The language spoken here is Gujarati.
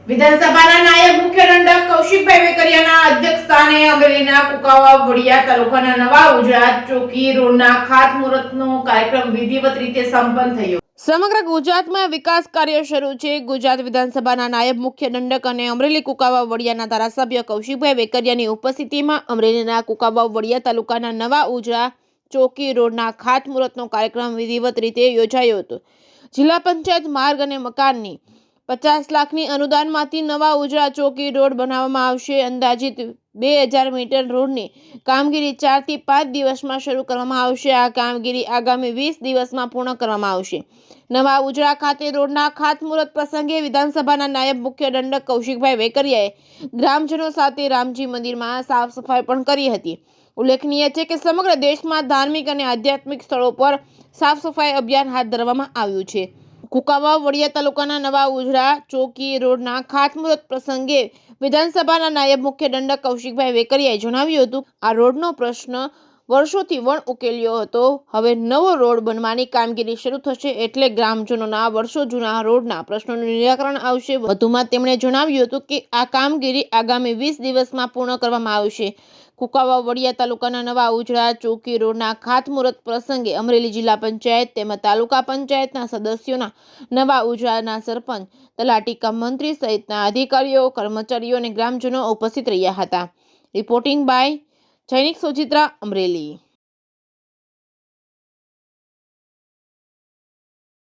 વિધાનસભાના નાયબ મુખ્ય દંડક કૌશિકભાઈ વેકરિયાના અધ્યક્ષસ્થાને અમરેલીના કુકાવા વડિયા તાલુકાના નવા ઉજળા ચોકી રોડના ખાતમુહૂર્તનો કાર્યક્રમ વિધિવત રીતે સંપન્ન થયો। સમગ્ર ગુજરાતમાં વિકાસ કાર્ય શરૂ છે। ગુજરાત વિધાનસભાના નાયબ મુખ્ય દંડક અને અમરેલી કુકાવા વડિયાના ધારાસભ્ય કૌશિકભાઈ વેકરિયાની ઉપસ્થિતિમાં અમરેલીના કુકાવા વડિયા તાલુકાના નવા ઉજળા ચોકી રોડના ખાતમુહૂર્તનો કાર્યક્રમ વિધિવત રીતે યોજાયો હતો। જિલ્લા પંચાયત માર્ગ અને મકાનની 50 લાખની અનુદાનમાંથી નવા ઉજળા ચોકી રોડ બનાવવામાં આવશે। અંદાજિત 2000 મીટર રોડની કામગીરી 4 થી 5 દિવસમાં શરૂ કરવામાં આવશે। આ કામગીરી આગામી 20 દિવસમાં પૂર્ણ કરવામાં આવશે। નવા ઉજળા ખાતે રોડના ખાતમુહૂર્ત પ્રસંગે વિધાનસભાના નાયબ મુખ્ય દંડક કૌશિકભાઈ વેકરિયાએ ગ્રામજનો સાથે રામજી મંદિરમાં સાફ સફાઈ પણ કરી હતી। ઉલ્લેખનીય છે કે સમગ્ર દેશમાં ધાર્મિક અને આધ્યાત્મિક સ્થળો પર સાફ સફાઈ અભિયાન હાથ ધરવામાં આવ્યું છે। કુકાવા વડિયા તાલુકાના નવા ઉજળા ચોકી રોડના ખાતમુહૂર્ત પ્રસંગે વિધાનસભાના નાયબ મુખ્ય દંડક કૌશિકભાઈ વેકરિયાએ જણાવ્યું હતું, આ રોડનો પ્રશ્ન વર્ષોથી વણ ઉકેલ્યો હતો। હવે નવો રોડ બનવાની કામગીરી શરૂ થશે એટલે ગ્રામજનોના વર્ષો જૂના રોડના પ્રશ્નોનું નિરાકરણ આવશે। વધુમાં તેમણે જણાવ્યું હતું કે આ કામગીરી આગામી 20 દિવસમાં પૂર્ણ કરવામાં આવશે। કુકાવા વડિયા તાલુકાના નવા ઉજળા ચોકી રોડના ખાતમુહૂર્ત પ્રસંગે અમરેલી જિલ્લા પંચાયત તેમજ તાલુકા પંચાયતના સદસ્યોના નવા ઉજળાના સરપંચ, તલાટી કમ મંત્રી સહિતના અધિકારીઓ, કર્મચારીઓ અને ગ્રામજનો ઉપસ્થિત રહ્યા હતા। Reporting by Jainik Sojitra, Amreli.